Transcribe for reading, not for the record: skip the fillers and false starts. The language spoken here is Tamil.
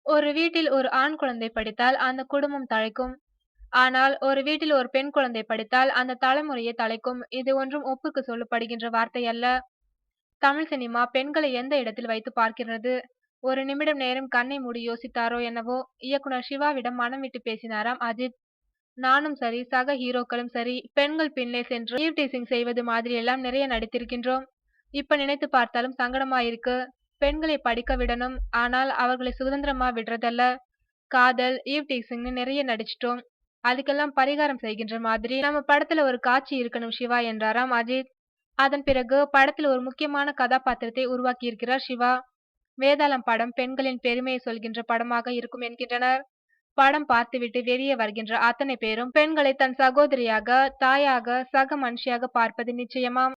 ஒரு வீட்டில் ஒரு ஆண் குழந்தை படித்தால் அந்த குடும்பம் தழைக்கும். ஆனால் ஒரு வீட்டில் ஒரு பெண் குழந்தை படித்தால் அந்த தலைமுறையே தலைக்கும். இது ஒன்றும் ஒப்புக்கு சொல்லப்படுகின்ற வார்த்தை அல்ல. தமிழ் சினிமா பெண்களை எந்த இடத்தில் வைத்து பார்க்கிறது? ஒரு நிமிடம் நேரம் கண்ணை மூடி யோசித்தாரோ என்னவோ, இயக்குனர் சிவாவிடம் மனம் விட்டு பேசினாராம் அஜித். நானும் சரி, சக ஹீரோக்களும் சரி, பெண்கள் பின்னே சென்று ஈவ் டீசிங் செய்வது மாதிரியெல்லாம் நிறைய நடித்திருக்கின்றோம். இப்ப நினைத்து பார்த்தாலும் சங்கடமா இருக்கு. பெண்களை படிக்க விடணும், ஆனால் அவர்களை சுதந்திரமா விடுறதல்ல. காதல், ஈவ் டீசிங்னு நிறைய நடிச்சிட்டோம். அதுக்கெல்லாம் பரிகாரம் செய்கின்ற மாதிரி நம்ம படத்துல ஒரு காட்சி இருக்கணும் சிவா என்றாராம் அஜித். அதன் பிறகு படத்தில் ஒரு முக்கியமான கதாபாத்திரத்தை உருவாக்கியிருக்கிறார் சிவா. வேதாளம் படம் பெண்களின் பெருமையை சொல்கின்ற படமாக இருக்கும் என்கின்றனர். படம் பார்த்துவிட்டு வெளியே வருகின்ற அத்தனை பேரும் பெண்களை தன் சகோதரியாக, தாயாக, சக மனுஷியாக பார்ப்பது நிச்சயமாம்.